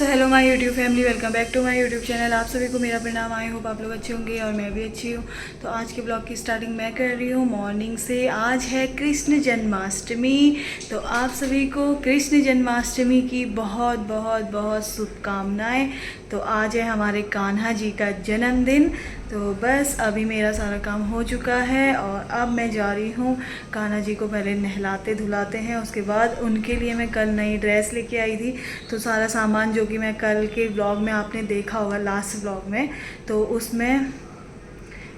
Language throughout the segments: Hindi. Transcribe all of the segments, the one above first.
So hello my YouTube family, welcome back to my YouTube channel. आप सभी को मेरा प्रणाम। आई होप आप लोग अच्छे होंगे और मैं भी अच्छी हूँ। तो आज के ब्लॉग की स्टार्टिंग मैं कर रही हूँ मॉर्निंग से। आज है कृष्ण जन्माष्टमी, तो आप सभी को कृष्ण जन्माष्टमी की बहुत बहुत बहुत शुभकामनाएं। तो आज है हमारे कान्हा जी का जन्मदिन। तो बस अभी मेरा सारा काम हो चुका है और अब मैं जा रही हूँ कान्हा जी को पहले नहलाते धुलाते हैं। उसके बाद उनके लिए मैं कल नई ड्रेस लेके आई थी, तो सारा सामान जो कि मैं कल के ब्लॉग में आपने देखा होगा, लास्ट ब्लॉग में, तो उसमें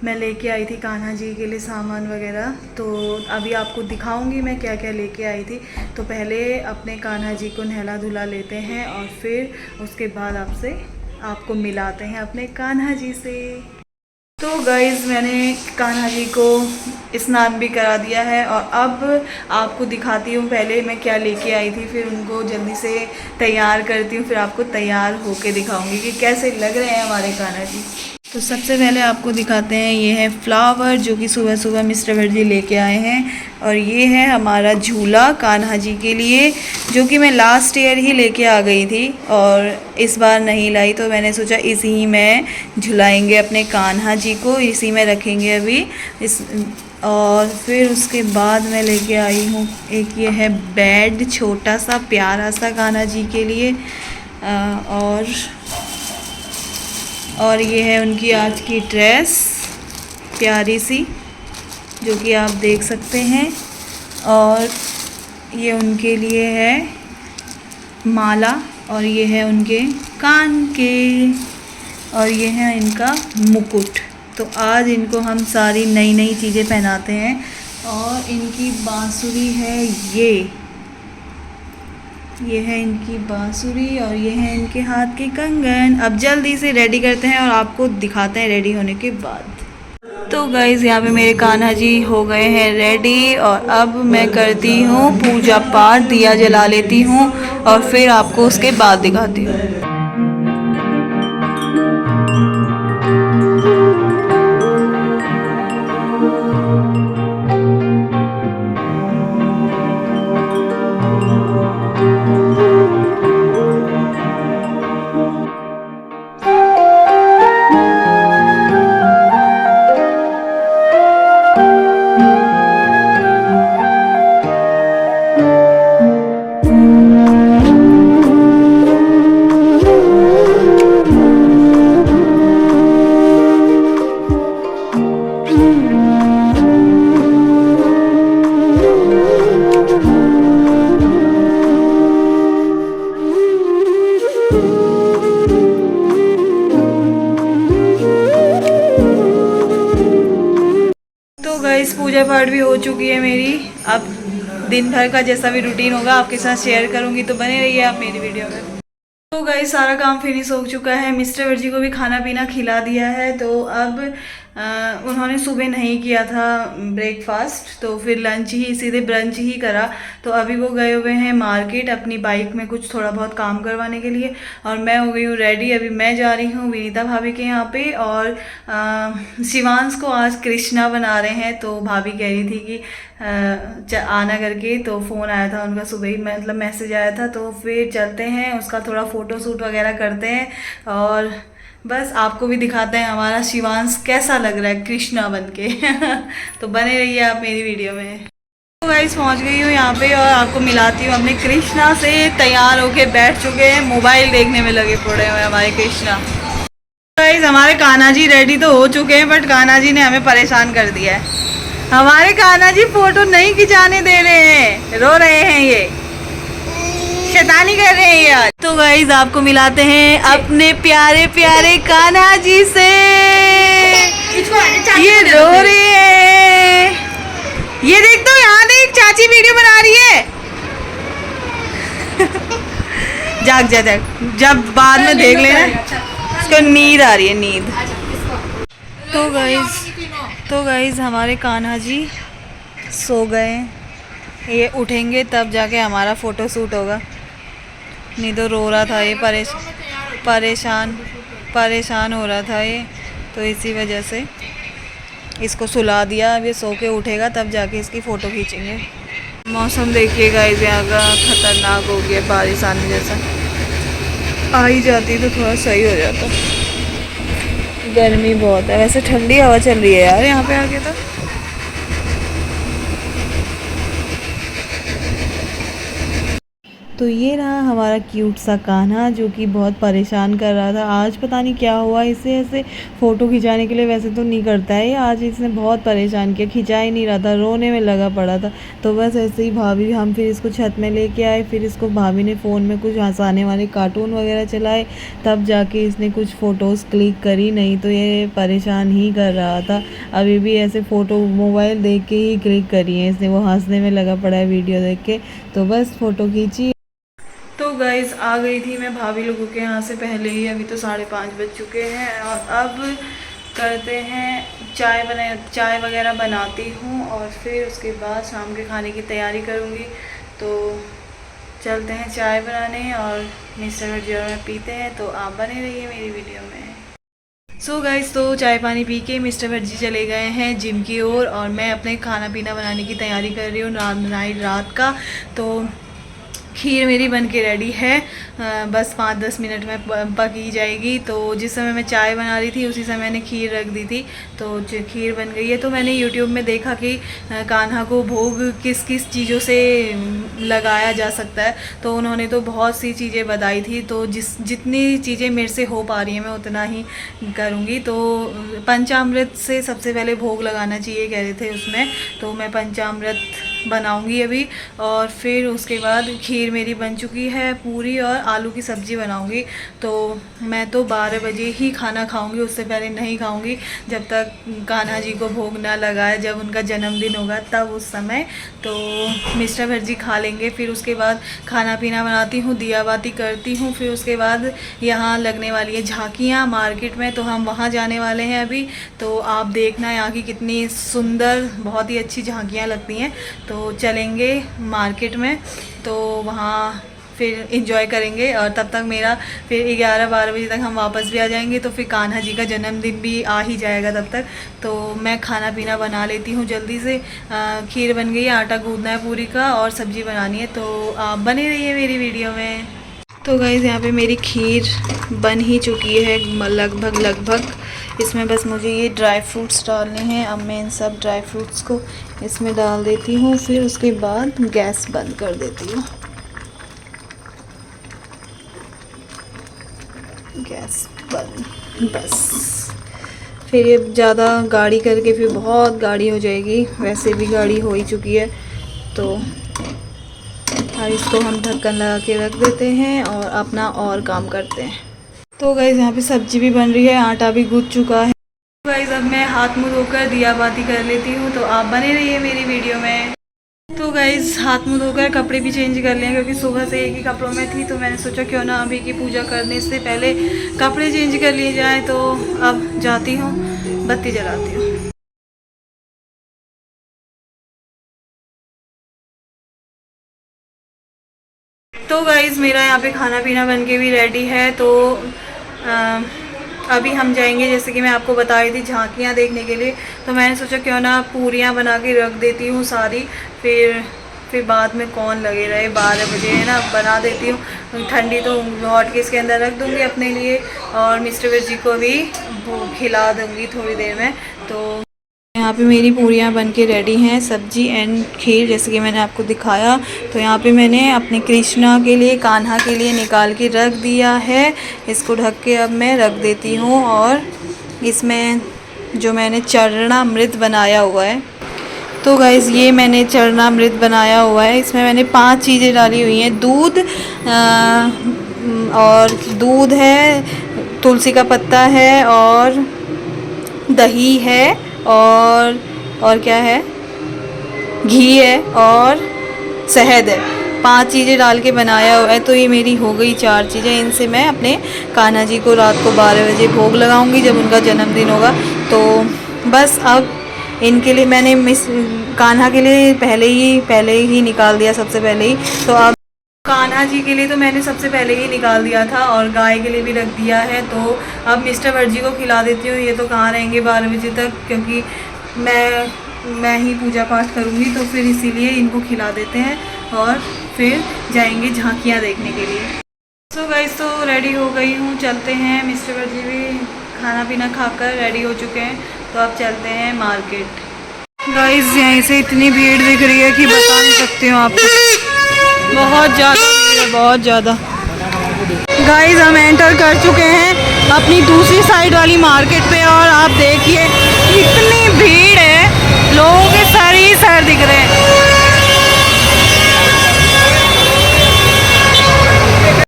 मैं लेके आई थी कान्हा जी के लिए सामान वगैरह। तो अभी आपको दिखाऊंगी मैं क्या क्या लेके आई थी। तो पहले अपने कान्हा जी को नहला धुला लेते हैं और फिर उसके बाद आपको मिलाते हैं अपने कान्हा जी से। तो गाइज़, मैंने कान्हा जी को स्नान भी करा दिया है और अब आपको दिखाती हूँ पहले मैं क्या लेके आई थी, फिर उनको जल्दी से तैयार करती हूँ, फिर आपको तैयार होके दिखाऊंगी कि कैसे लग रहे हैं हमारे कान्हा जी। तो सबसे पहले आपको दिखाते हैं, ये है फ्लावर जो कि सुबह सुबह मिस्टर भट जी लेके आए हैं। और ये है हमारा झूला कान्हा जी के लिए, जो कि मैं लास्ट ईयर ही लेके आ गई थी और इस बार नहीं लाई, तो मैंने सोचा इसी ही में झुलाएंगे अपने कान्हा जी को, इसी में रखेंगे अभी इस। और फिर उसके बाद मैं लेके आई हूँ एक, ये है बेड, छोटा सा प्यारा सा कान्हा जी के लिए। और ये है उनकी आज की ड्रेस, प्यारी सी, जो कि आप देख सकते हैं। और ये उनके लिए है माला, और ये है उनके कान के, और ये है इनका मुकुट। तो आज इनको हम सारी नई नई चीज़ें पहनाते हैं। और इनकी बांसुरी है, ये है इनकी बांसुरी, और ये है इनके हाथ के कंगन। अब जल्दी से रेडी करते हैं और आपको दिखाते हैं रेडी होने के बाद। तो गाइज़, यहाँ पे मेरे कान्हा जी हो गए हैं रेडी और अब मैं करती हूँ पूजा पाठ, दिया जला लेती हूँ और फिर आपको उसके बाद दिखाती हूँ। गाइस, पूजा पाठ भी हो चुकी है मेरी। अब दिन भर का जैसा भी रूटीन होगा आपके साथ शेयर करूंगी, तो बने रहिए आप मेरी वीडियो में। तो गाइस, सारा काम फिनिश हो चुका है, मिस्टर भट जी को भी खाना पीना खिला दिया है। तो अब उन्होंने सुबह नहीं किया था ब्रेकफास्ट, तो फिर लंच ही, सीधे ब्रंच ही करा। तो अभी वो गए हुए हैं मार्केट अपनी बाइक में कुछ थोड़ा बहुत काम करवाने के लिए, और मैं हो गई हूँ रेडी। अभी मैं जा रही हूँ विनीता भाभी के यहाँ पे, और शिवांश को आज कृष्णा बना रहे हैं। तो भाभी कह रही थी कि आना करके, तो फ़ोन आया था उनका सुबह ही, मतलब मैसेज आया था। तो फिर चलते हैं, उसका थोड़ा फ़ोटो शूट वगैरह करते हैं और बस आपको भी दिखाते हैं हमारा शिवांश कैसा लग रहा है कृष्णा बन के। तो बने रहिए आप मेरी वीडियो में। तो गाइस, पहुंच गई हूँ यहाँ पे और आपको मिलाती हूँ अपने कृष्णा से। तैयार होके बैठ चुके हैं, मोबाइल देखने में लगे पड़े हुए हमारे कृष्णा। गाइस, हमारे कान्हा जी रेडी तो हो चुके हैं, बट कान्हा जी ने हमें परेशान कर दिया है। हमारे कान्हा जी फोटो नहीं खिंचाने दे रहे हैं, रो रहे हैं, ये शैतानी कर रहे हैं यार। तो गाइस, आपको मिलाते हैं अपने प्यारे प्यारे कान्हा जी से। ये रो रहे हैं, ये देख, तो यहाँ देख, चाची वीडियो बना रही है। जाग जा, जाग, जब बाद में देख लेना, इसको नींद आ रही है, नींद। तो गाइस, हमारे कान्हा जी सो गए, ये उठेंगे तब जाके हमारा फ़ोटो शूट होगा। नहीं तो रो रहा था ये, परेशान हो रहा था ये, तो इसी वजह से इसको सुला दिया। अब ये सो के उठेगा तब जाके इसकी फ़ोटो खींचेंगे। मौसम देखिएगा, इस यहाँ का ख़तरनाक हो गया, बारिश आने जैसा। आ ही जाती तो थोड़ा सही हो जाता। गर्मी बहुत है, वैसे ठंडी हवा चल रही है यार यहाँ पे आके तो। तो ये रहा हमारा क्यूट सा कान्हा जो कि बहुत परेशान कर रहा था। आज पता नहीं क्या हुआ इसे, ऐसे फ़ोटो खिंचाने के लिए वैसे तो नहीं करता है ये, आज इसने बहुत परेशान किया, खिंचा ही नहीं रहा था, रोने में लगा पड़ा था। तो बस ऐसे ही भाभी, हम फिर इसको छत में लेके आए, फिर इसको भाभी ने फ़ोन में कुछ हंसाने वाले कार्टून वगैरह चलाए, तब जाके इसने कुछ फ़ोटोज़ क्लिक करी, नहीं तो ये परेशान ही कर रहा था। अभी भी ऐसे फ़ोटो मोबाइल देख के ही क्लिक करी है इसने, वो हंसने में लगा पड़ा है वीडियो देख के। तो बस फ़ोटो खींची। तो गाइज़ आ गई थी मैं भाभी लोगों के यहाँ से पहले ही, अभी तो 5:30 बज चुके हैं और अब करते हैं चाय वगैरह बनाती हूँ और फिर उसके बाद शाम के खाने की तैयारी करूँगी। तो चलते हैं चाय बनाने और मिस्टर जी और मैं पीते हैं, तो आप बने रहिए मेरी वीडियो में। सो गाइज़, तो चाय पानी पी के मिस्टर भज्जी चले गए हैं जिम की ओर और मैं अपने खाना पीना बनाने की तैयारी कर रही हूँ रात का। तो खीर मेरी बन के रेडी है, बस 5-10 मिनट में पक ही जाएगी। तो जिस समय मैं चाय बना रही थी उसी समय मैंने खीर रख दी थी, तो खीर बन गई है। तो मैंने यूट्यूब में देखा कि कान्हा को भोग किस किस चीज़ों से लगाया जा सकता है, तो उन्होंने तो बहुत सी चीज़ें बताई थी। तो जितनी चीज़ें मेरे से हो पा रही हैं मैं उतना ही करूँगी। तो पंचामृत से सबसे पहले भोग लगाना चाहिए कह रहे थे उसमें, तो मैं पंचामृत बनाऊंगी अभी और फिर उसके बाद खीर मेरी बन चुकी है पूरी और आलू की सब्ज़ी बनाऊंगी। तो मैं तो 12 बजे ही खाना खाऊंगी, उससे पहले नहीं खाऊंगी जब तक कान्हा जी को भोग ना लगाए, जब उनका जन्मदिन होगा तब उस समय तो मिस्टर भज्जी खा लेंगे। फिर उसके बाद खाना पीना बनाती हूँ, दिया बाती करती हूँ, फिर उसके बाद यहाँ लगने वाली है झांकियाँ मार्केट में, तो हम वहाँ जाने वाले हैं अभी। तो आप देखना यहाँ की कितनी सुंदर, बहुत ही अच्छी झांकियाँ लगती हैं। तो चलेंगे मार्केट में, तो वहाँ फिर इंजॉय करेंगे और तब तक मेरा फिर 11-12 बजे तक हम वापस भी आ जाएंगे, तो फिर कान्हा जी का जन्मदिन भी आ ही जाएगा तब तक। तो मैं खाना पीना बना लेती हूँ जल्दी से। खीर बन गई है, आटा गूंदना है पूरी का और सब्ज़ी बनानी है, तो आप बने रहिए मेरी वीडियो में। तो गाइज़ यहाँ पे मेरी खीर बन ही चुकी है लगभग। इसमें बस मुझे ये ड्राई फ्रूट्स डालने हैं। अब मैं इन सब ड्राई फ्रूट्स को इसमें डाल देती हूँ, फिर उसके बाद गैस बंद कर देती हूँ। गैस बंद, बस। फिर ये ज़्यादा गाढ़ी करके फिर बहुत गाढ़ी हो जाएगी, वैसे भी गाढ़ी हो ही चुकी है। तो और इसको हम ढक्कन लगा के रख देते हैं और अपना और काम करते हैं। तो गाइज़ यहाँ पे सब्जी भी बन रही है, आटा भी गूंथ चुका है। तो गाइज़ अब मैं हाथ मुँह धोकर दिया बाती कर लेती हूँ, तो आप बने रहिए मेरी वीडियो में। तो गाइज़ हाथ मुँह धोकर कपड़े भी चेंज कर लिए क्योंकि सुबह से एक ही कपड़ों में थी, तो मैंने सोचा क्यों ना अभी की पूजा करने से पहले कपड़े चेंज कर लिए जाए। तो अब जाती हूँ, बत्ती जलाती हूँ। तो गाइज़ मेरा यहाँ पे खाना पीना बन के भी रेडी है। तो अभी हम जाएंगे, जैसे कि मैं आपको बता रही थी, झांकियाँ देखने के लिए। तो मैंने सोचा क्यों ना पूरियाँ बना के रख देती हूँ सारी, फिर बाद में कौन लगे रहे, 12 बजे है ना, बना देती हूँ। ठंडी तो हॉट केस के अंदर रख दूँगी अपने लिए और मिस्टर जी को भी खिला दूँगी थोड़ी देर में। तो यहाँ पे मेरी पूरियाँ बन के रेडी हैं, सब्जी एंड खीर, जैसे कि मैंने आपको दिखाया। तो यहाँ पे मैंने अपने कृष्णा के लिए, कान्हा के लिए निकाल के रख दिया है। इसको ढक के अब मैं रख देती हूँ और इसमें जो मैंने चरणामृत बनाया हुआ है, तो गाइज़ ये मैंने चरणामृत बनाया हुआ है, इसमें मैंने 5 चीज़ें डाली हुई हैं। और दूध है, तुलसी का पत्ता है और दही है और क्या है, घी है और शहद है। 5 चीज़ें डाल के बनाया हुआ है। तो ये मेरी हो गई 4 चीज़ें। इनसे मैं अपने कान्हा जी को रात को 12 बजे भोग लगाऊंगी जब उनका जन्मदिन होगा। तो बस अब इनके लिए मैंने कान्हा के लिए पहले ही निकाल दिया, सबसे पहले ही। तो अब कान्हा जी के लिए तो मैंने सबसे पहले ही निकाल दिया था और गाय के लिए भी रख दिया है। तो अब मिस्टर भज्जी को खिला देती हूँ, ये तो कहाँ रहेंगे 12 बजे तक, क्योंकि मैं ही पूजा पाठ करूँगी, तो फिर इसीलिए इनको खिला देते हैं और फिर जाएंगे झांकियाँ देखने के लिए। सो गाइस, तो रेडी हो गई हूँ, चलते हैं। मिस्टर वर्जी भी खाना पीना खाकर रेडी हो चुके हैं, तो अब चलते हैं मार्केट। गाइस, यहीं से इतनी भीड़ दिख रही है कि बता नहीं सकती हूँ आपको। बहुत ज़्यादा भीड़ है, बहुत ज़्यादा। गाइस, हम एंटर कर चुके हैं अपनी दूसरी साइड वाली मार्केट पे, और आप देखिए इतनी भीड़ है, लोगों के सर ही सर दिख रहे हैं।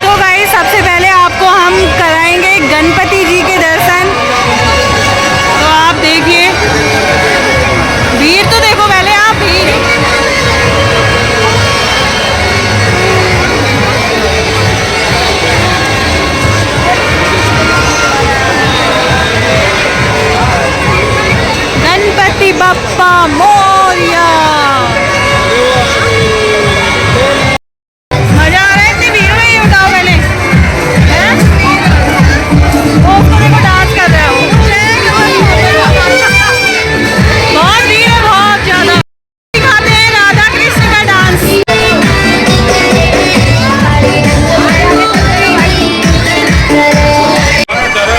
तो गाइस, सबसे पहले आपको हम कराएंगे गणपति जी के दर्शन। तो आप देखिए भीड़, तो देखो पहले आप भीड़। गणपति बप्पा मोरया। मजा आ रहा है इतनी भीड़ में? ये बताओ पहले, हैं? वो उसको देखो डांस कर रहे हो। बहुत भीड़ है, बहुत ज्यादा। दिखाते हैं राधा कृष्ण का डांस।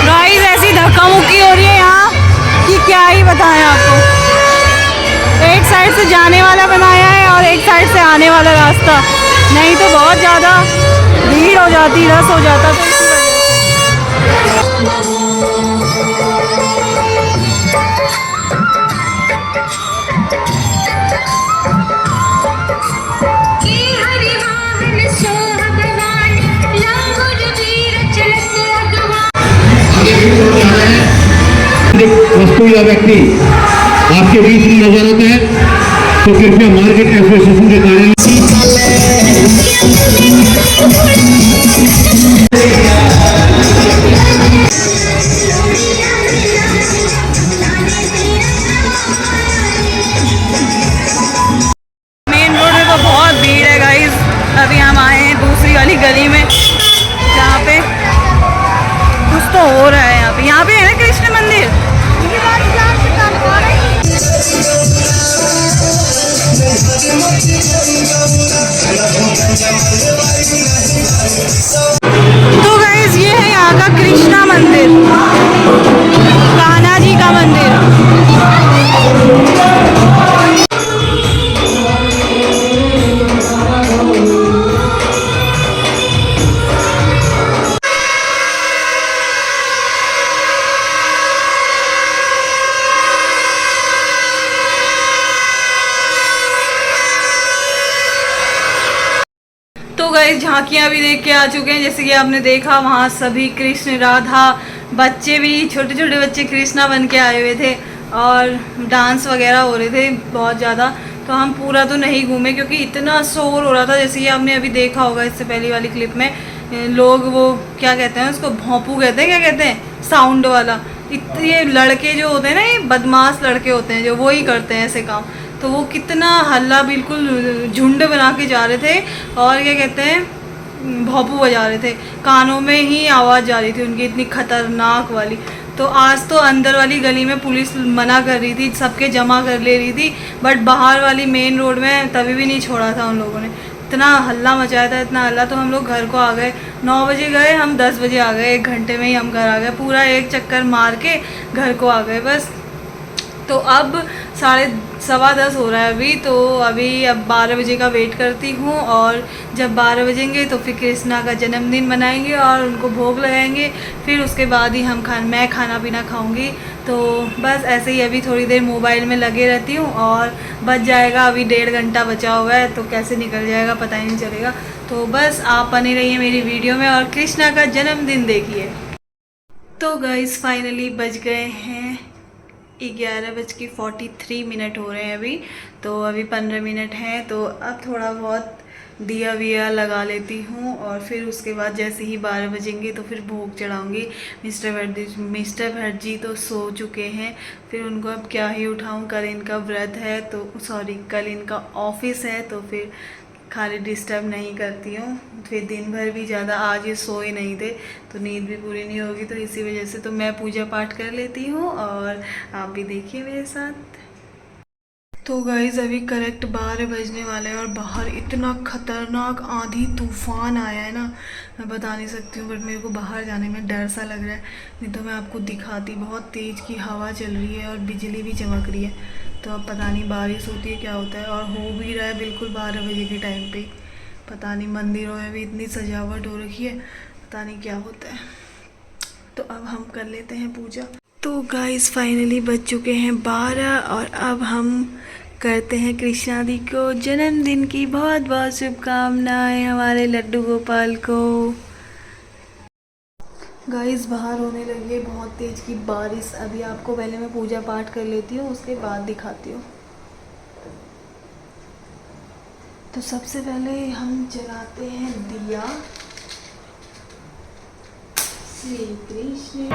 गाइस, ऐसी धक्का मुक्की हो रही है यहाँ कि क्या ही बताएं आपको। एक साइड से जाने वाला बनाया है और एक साइड से आने वाला रास्ता, नहीं तो बहुत ज़्यादा भीड़ हो जाती, रस हो जाता। तो इसी वजह से वस्तु या व्यक्ति आपके बीच में नजर आता है तो कृपया मार्केट एसोसिएशन के कार्यालय। मेन रोड में तो बहुत भीड़ है गाइस। अभी हम आए हैं दूसरी वाली गली में, जहाँ पे कुछ तो हो रहा है। यहाँ पे है ना कृष्ण मंदिर। तो गाइस, ये है यहाँ का कृष्णा मंदिर, कान्हा जी का मंदिर। तो गाइस, झांकियाँ भी देख के आ चुके हैं। जैसे कि आपने देखा, वहाँ सभी कृष्ण राधा, बच्चे भी, छोटे छोटे बच्चे कृष्णा बन के आए हुए थे और डांस वगैरह हो रहे थे बहुत ज़्यादा। तो हम पूरा तो नहीं घूमे क्योंकि इतना शोर हो रहा था। जैसे कि आपने अभी देखा होगा इससे पहली वाली क्लिप में, लोग वो क्या कहते हैं उसको, भोंपू कहते हैं, क्या कहते हैं, साउंड वाला। ये लड़के जो होते हैं ना, ये बदमाश लड़के होते हैं जो, वो ही करते हैं ऐसे काम। तो वो कितना हल्ला, बिल्कुल झुंड बना के जा रहे थे और क्या कहते हैं, भोंपू बजा रहे थे। कानों में ही आवाज़ जा रही थी उनकी, इतनी खतरनाक वाली। तो आज तो अंदर वाली गली में पुलिस मना कर रही थी, सबके जमा कर ले रही थी, बट बाहर वाली मेन रोड में तभी भी नहीं छोड़ा था उन लोगों ने। इतना हल्ला मचाया था, इतना हल्ला। तो हम लोग घर को आ गए, 9 बजे गए, हम 10 बजे आ गए। 1 घंटे में ही हम घर आ गए, पूरा एक चक्कर मार के घर को आ गए बस। तो अब 10:15 हो रहा है अभी। तो अभी अब 12 बजे का वेट करती हूँ, और जब 12 बजेंगे तो फिर कृष्णा का जन्मदिन मनाएंगे और उनको भोग लगाएंगे। फिर उसके बाद ही मैं खाना पीना खाऊंगी। तो बस ऐसे ही अभी थोड़ी देर मोबाइल में लगे रहती हूँ, और बच जाएगा, अभी 1.5 घंटा बचा हुआ है, तो कैसे निकल जाएगा पता ही नहीं चलेगा। तो बस आप बने रहिए मेरी वीडियो में और कृष्णा का जन्मदिन देखिए। तो गाइस, फाइनली बज गए हैं 11:43 हो रहे हैं अभी। तो अभी 15 मिनट हैं, तो अब थोड़ा बहुत दिया विया लगा लेती हूँ, और फिर उसके बाद जैसे ही 12 बजेंगे तो फिर भोग चढ़ाऊँगी। मिस्टर भट्ट जी तो सो चुके हैं, फिर उनको अब क्या ही उठाऊँ। कल इनका व्रत है, तो कल इनका ऑफिस है, तो फिर खाली डिस्टर्ब नहीं करती हूँ। फिर दिन भर भी ज़्यादा आज ये सोए नहीं थे, तो नींद भी पूरी नहीं होगी, तो इसी वजह से तो मैं पूजा पाठ कर लेती हूँ, और आप भी देखिए मेरे साथ। तो गाइज़ अभी करेक्ट 12 बजने वाले हैं और बाहर इतना ख़तरनाक आंधी तूफ़ान आया है ना, मैं बता नहीं सकती हूँ। बट मेरे को बाहर जाने में डर सा लग रहा है, नहीं तो मैं आपको दिखाती। बहुत तेज़ की हवा चल रही है और बिजली भी चमक रही है। तो अब पता नहीं बारिश होती है क्या होता है, और हो भी रहा है बिल्कुल 12 बजे के टाइम पे। पता नहीं, मंदिरों में भी इतनी सजावट हो रखी है, पता नहीं क्या होता है। तो अब हम कर लेते हैं पूजा। तो गाइस फाइनली बज चुके हैं 12 और अब हम करते हैं कृष्णा दी को जन्मदिन की बहुत बहुत शुभकामनाएं, हमारे लड्डू गोपाल को। गाइस बाहर होने लगी है बहुत तेज़ की बारिश। अभी आपको पहले मैं पूजा पाठ कर लेती हूँ, उसके बाद दिखाती हूँ। तो सबसे पहले हम जलाते हैं दिया। श्री कृष्ण।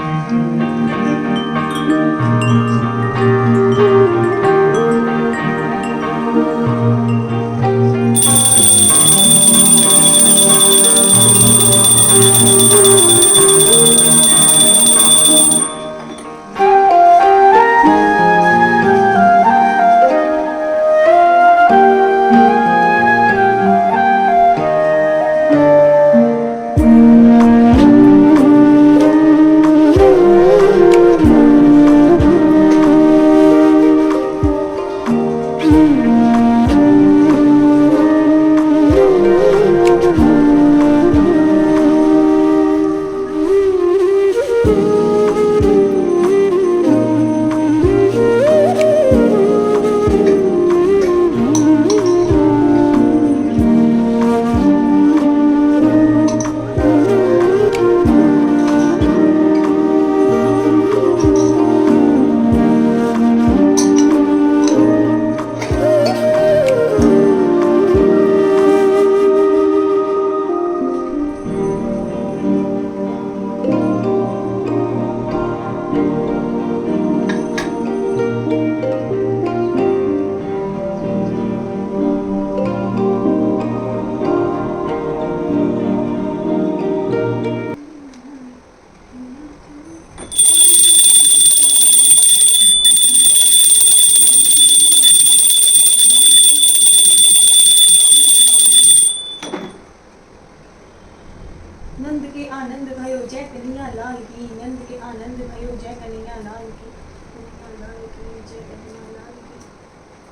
नंद के आनंद भयो जय कन्हैया लाल की, नंद के आनंद भयो जय कन्हैया लाल की, कन्हैया लाल की जय कन्हैया लाल की।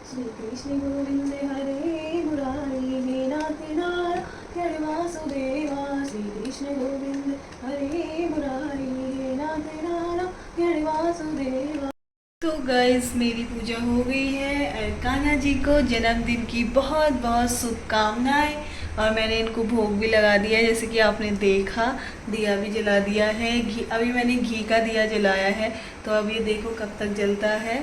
श्री कृष्ण गोविंद हरे मुरारी हे नाथ नारायण वासुदेवा। श्री कृष्ण गोविंद हरे मुरारी हे नाथ नारायण वासुदेवा। तो गाइस मेरी पूजा हो गई है। कान्हा जी को जन्मदिन की बहुत बहुत शुभकामनाएं। और मैंने इनको भोग भी लगा दिया है, जैसे कि आपने देखा। दिया भी जला दिया है, घी अभी मैंने घी का दिया जलाया है। तो अब ये देखो कब तक जलता है।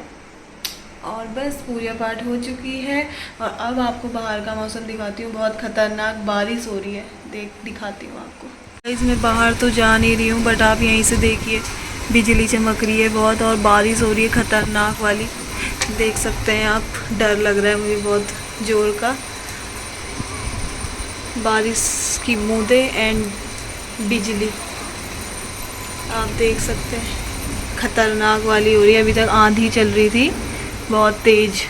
और बस पूजा पाठ हो चुकी है। और अब आपको बाहर का मौसम दिखाती हूँ, बहुत ख़तरनाक बारिश हो रही है। दिखाती हूँ आपको। गाइस मैं बाहर तो जा नहीं रही हूँ, बट आप यहीं से देखिए, बिजली चमक रही है बहुत और बारिश हो रही है ख़तरनाक वाली। देख सकते हैं आप, डर लग रहा है मुझे बहुत ज़ोर का। बारिश की बूंदें एंड बिजली आप देख सकते हैं, ख़तरनाक वाली हो रही है। अभी तक आंधी चल रही थी बहुत तेज़।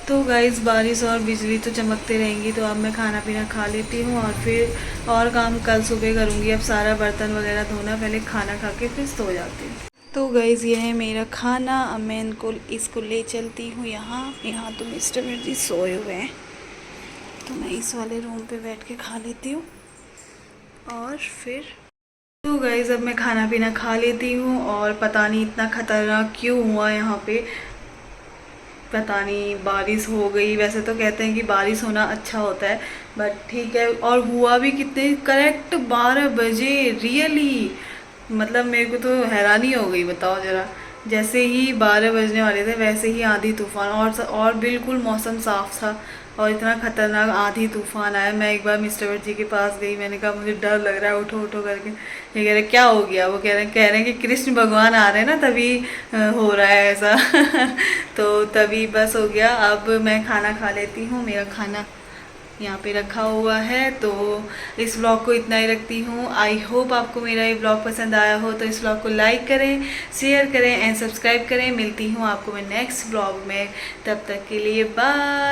तो गाइस बारिश और बिजली तो चमकते रहेंगी। तो अब मैं खाना पीना खा लेती हूँ और फिर और काम कल सुबह करूँगी। अब सारा बर्तन वगैरह धोना, पहले खाना खा के फिर सो जाती हूँ। तो गाइस ये है मेरा खाना। अब मैं इसको ले चलती हूँ यहाँ तो मिस्टर मिर्जी सोए हुए हैं, तो मैं इस वाले रूम पे बैठ के खा लेती हूँ। और फिर तो गाइस अब मैं खाना पीना खा लेती हूँ। और पता नहीं इतना ख़तरनाक क्यों हुआ यहाँ पे, पता नहीं। बारिश हो गई, वैसे तो कहते हैं कि बारिश होना अच्छा होता है, बट ठीक है। और हुआ भी कितने करेक्ट 12 बजे, रियली मतलब मेरे को तो हैरानी हो गई। बताओ ज़रा, जैसे ही 12 बजने वाले थे वैसे ही आंधी तूफान, और बिल्कुल मौसम साफ था और इतना ख़तरनाक आंधी तूफान आया। मैं एक बार मिस्टर भट जी के पास गई, मैंने कहा मुझे डर लग रहा है, उठो उठो करके। ये कह रहे क्या हो गया, वो कह रहे हैं कि कृष्ण भगवान आ रहे हैं ना, तभी हो रहा है ऐसा तो तभी बस हो गया। अब मैं खाना खा लेती हूँ। मेरा खाना यहाँ पे रखा हुआ है। तो इस व्लॉग को इतना ही रखती हूँ। आई होप आपको मेरा ये व्लॉग पसंद आया हो, तो इस व्लॉग को लाइक करें, शेयर करें एंड सब्सक्राइब करें। मिलती हूँ आपको मैं नेक्स्ट व्लॉग में, तब तक के लिए बाय।